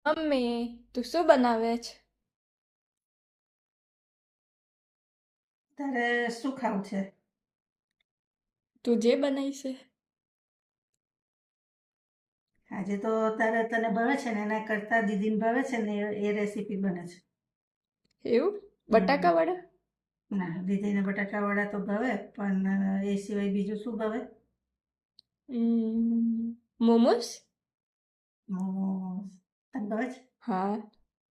Mummy, તું શું બનાવે છે? તારે શું ખાવું છે? તું જે બનાવી છે. આજે તો તને ભાવે છે ને એના કરતાં દીદીને ભાવે છે ને એ રેસીપી બને છે. એવું? હમ. બટાકા વડા? ના, દીદીને બટાકા વડા તો ભાવે, પણ એ સિવાય બીજું શું ભાવે? મોમોસ? મોમોસ. તને ભાવે છે? હા,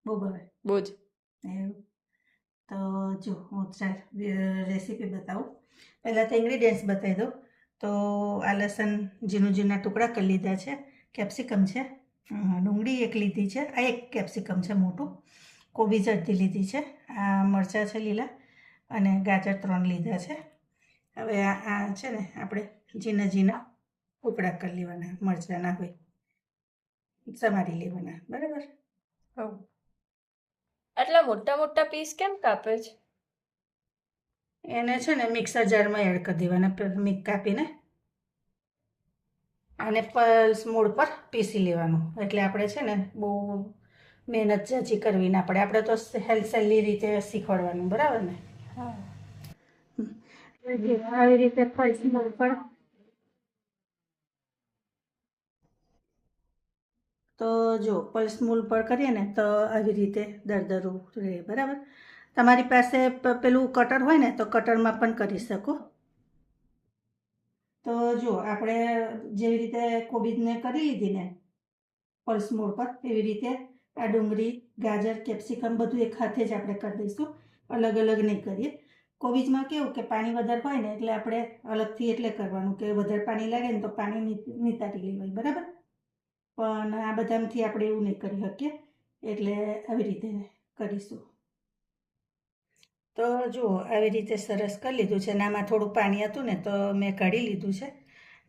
બહુ ભાવે. બહુ જ. એવું. તો જો હું ચાલ રેસીપી બતાવું. પહેલાં તો ઇન્ગ્રીડિયન્ટ્સ બતાવી દઉં. તો આ લસણ ઝીણા ઝીણા ટુકડા કરી લીધા છે. કેપ્સિકમ છે. ડુંગળી એક લીધી છે. આ એક કેપ્સિકમ છે મોટું. કોબીજ અડધી લીધી છે. આ મરચાં છે લીલા, અને ગાજર 3 લીધા છે. હવે આ છે ને આપણે ઝીણા ઝીણા ટુકડા કરી લેવાના, મરચાંના હોય સમારી લેવાના, બરાબર. હવ. આટલા મોટા મોટા પીસ કેમ કાપે છે? એને છે ને મિક્સર જારમાં એડ કરી દેવાના કાપીને, આને પલ્સ મોડ પર પીસી લેવાનું. એટલે આપણે છે ને બહુ મહેનત જાજી કરવી ના પડે. આપણે તો સહેલી રીતે શીખવાડવાનું, બરાબર ને? હા. આવી રીતે પલ્સ મોડ પર તો જો પલ્સ મોડ પર કરીએ ને તો આવી રીતે દરદરું રહે, બરાબર. તમારી પાસે પેલું કટર હોય ને તો કટરમાં પણ કરી શકો. તો જો આપણે જેવી રીતે કોબીજને કરી લીધી ને પલ્સ મોડ પર, એવી રીતે આ ડુંગળી, ગાજર, કેપ્સિકમ બધું એક હાથે જ આપણે કરી દઈશું. અલગ અલગ નહીં કરીએ. કોબીજમાં કેવું કે પાણી વધારે હોય ને એટલે આપણે અલગથી એટલે કરવાનું કે વધારે પાણી લાગે ને તો પાણી નિતારી લેવાય, બરાબર. પણ આ બધામાંથી આપણે એવું નહીં કરી શકીએ, એટલે આવી રીતે કરીશું. તો જુઓ, આવી રીતે સરસ કરી લીધું છે. અને આમાં થોડું પાણી હતું ને તો મેં કાઢી લીધું છે,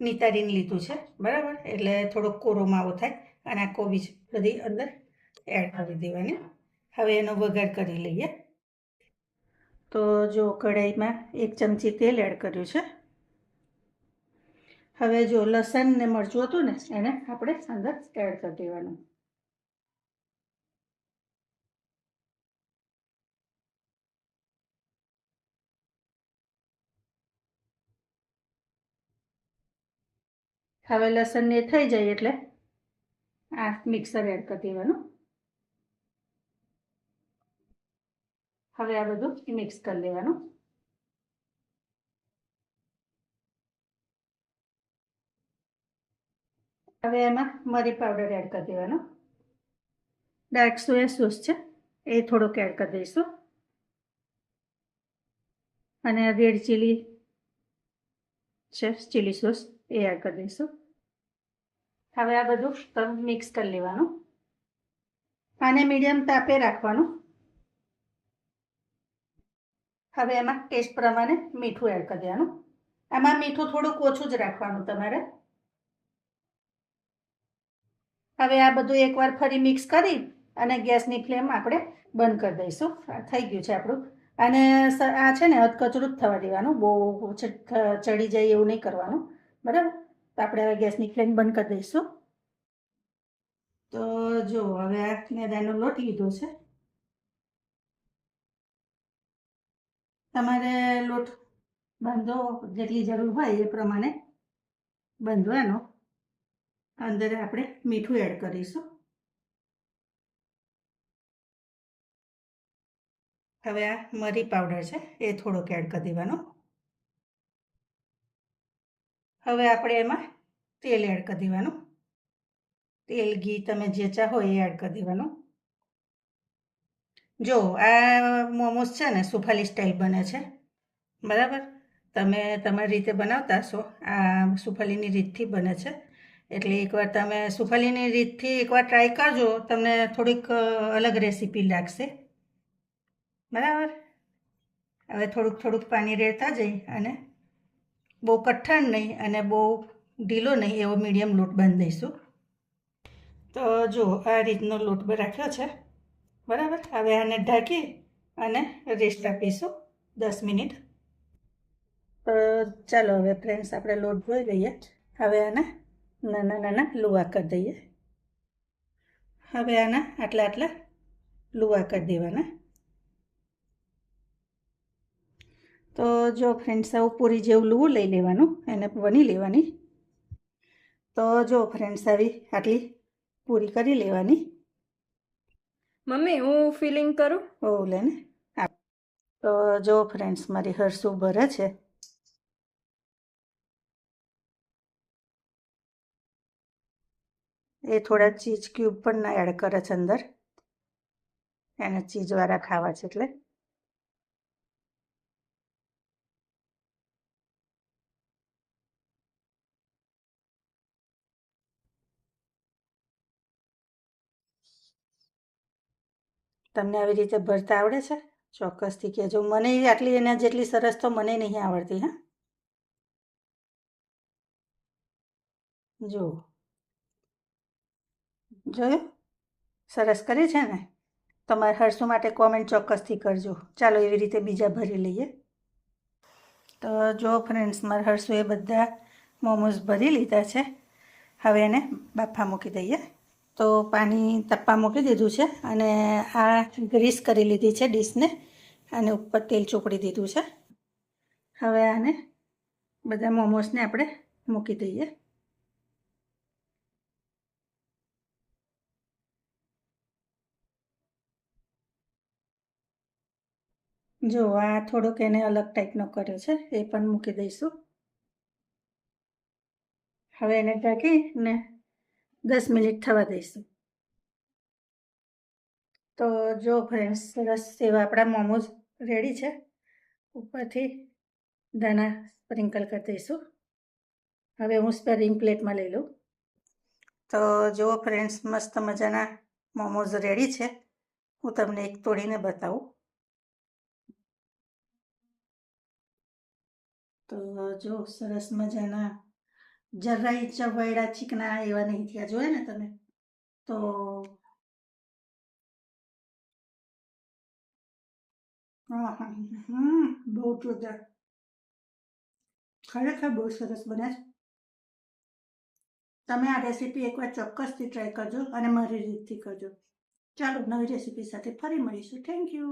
નિતારીને લીધું છે, બરાબર. એટલે થોડોક કોરો માવો થાય. અને આ કોબીજ બધી અંદર એડ કરી દેવાની. હવે એનો વઘાર કરી લઈએ. તો જો કઢાઈમાં 1 ચમચી તેલ એડ કર્યું છે. હવે જો લસણ ને મરચું હતું ને એને આપણે અંદર એડ કરી દેવાનું. હવે લસણ ને થઈ જાય એટલે આ મિક્સર એડ કરી દેવાનું. હવે આ બધું મિક્સ કરી લેવાનું. હવે એમાં મરી પાવડર એડ કરી દેવાનો. ડાર્ક સોયા સોસ છે એ થોડોક એડ કરી દઈશું. અને રેડ ચીલી છે, ચીલી સોસ, એ એડ કરી દઈશું. હવે આ બધું મિક્સ કરી લેવાનું. આને મીડિયમ તાપે રાખવાનું. હવે એમાં ટેસ્ટ પ્રમાણે મીઠું એડ કરી દેવાનું. આમાં મીઠું થોડુંક ઓછું જ રાખવાનું તમારે. હવે આ બધું એકવાર ફરી મિક્સ કરી અને ગેસની ફ્લેમ આપણે બંધ કરી દઈશું. થઈ ગયું છે આપણું. અને આ છે ને અધકચરું જ થવા દેવાનું, બહુ ચડી જાય એવું નહીં કરવાનું, બરાબર. તો આપણે હવે ગેસની ફ્લેમ બંધ કરી દઈશું. તો જો હવે આ મેદાનો લોટ લીધો છે. તમારે લોટ બાંધો જેટલી જરૂર હોય એ પ્રમાણે બાંધવાનો. અંદર આપણે મીઠું એડ કરીશું. હવે આ મરી પાવડર છે એ થોડોક એડ કરી દેવાનો. હવે આપણે એમાં તેલ એડ કરી દેવાનું. તેલ, ઘી તમે જે ચાહો એ એડ કરી દેવાનું. જો આ મોમોસ છે ને સુફાલી સ્ટાઇલ બને છે, બરાબર. તમે તમારી રીતે બનાવતા હશો. આ સુફાલીની રીતથી બને છે. એટલે એકવાર તમે સુફાલીની રીતથી એકવાર ટ્રાય કરજો, તમને થોડીક અલગ રેસીપી લાગશે, બરાબર. હવે થોડુંક થોડુંક પાણી રેડતા જઈ અને બહુ કઠણ નહીં અને બહુ ઢીલો નહીં, એવો મીડિયમ લોટ બાંધી દઈશું. તો જો આ રીતનો લોટ રાખ્યો છે, બરાબર. હવે આને ઢાંકી અને રેસ્ટ આપીશું 10 મિનિટ. તો ચાલો હવે ફ્રેન્ડ્સ આપણે લોટ ધોઈ લઈએ. હવે આને નાના નાના લુવા કરી દઈએ. હવે આના આટલા આટલા લુવા કરી દેવાના. તો જો ફ્રેન્ડ્સ, આવું પૂરી જેવું લુવું લઈ લેવાનું, એને વણી લેવાની. તો જો ફ્રેન્ડ્સ, આવી આટલી પૂરી કરી લેવાની. મમ્મી હું ફિલિંગ કરું. ઓ લે ને. તો જો ફ્રેન્ડ્સ, મારી હરસુ ભરે છે. એ થોડા ચીઝ ક્યુબ પણ એડ કરે છે અંદર, એને ચીઝવાળા ખાવા છે એટલે. તમને આવી રીતે ભરતા આવડે છે? ચોક્કસથી કહેજો. મને આટલી એના જેટલી સરસ તો મને નહીં આવડતી. હા, જુઓ, જોયું? સરસ કરી છે ને? તમારા હરસુ માટે કોમેન્ટ ચોક્કસથી કરજો. ચાલો એવી રીતે બીજા ભરી લઈએ. તો જો ફ્રેન્ડ્સ, મારા હરસુએ બધા મોમોઝ ભરી લીધા છે. હવે એને બાફા મૂકી દઈએ. તો પાણી તપવા મૂકી દીધું છે અને આ ગ્રીસ કરી લીધી છે ડીશને, અને ઉપર તેલ ચોપડી દીધું છે. હવે આને બધા મોમોસને આપણે મૂકી દઈએ. જો આ થોડોક એને અલગ ટાઈપનો કર્યો છે, એ પણ મૂકી દઈશું. હવે એને ઢાંકીને 10 મિનિટ થવા દઈશું. તો જો ફ્રેન્ડ્સ, સરસ એવા આપણા મોમોઝ રેડી છે. ઉપરથી દાણા સ્પ્રિંકલ કરી દઈશું. હવે હું સ્પેરિંગ પ્લેટમાં લઈ લઉં. તો જો ફ્રેન્ડ્સ, મસ્ત મજાના મોમોઝ રેડી છે. હું તમને એક તોડીને બતાવું. તો જો સરસ મજાના, જરાય ચવાયડા ચીકણા એવા નહીં થયા, જોયા ને તમે? તો બહુ જોરદાર, ખરેખર બહુ સરસ બન્યા છે. તમે આ રેસીપી એકવાર ચોક્કસથી ટ્રાય કરજો અને મારી રીતથી કરજો. ચાલો, નવી રેસીપી સાથે ફરી મળીશું. Thank you.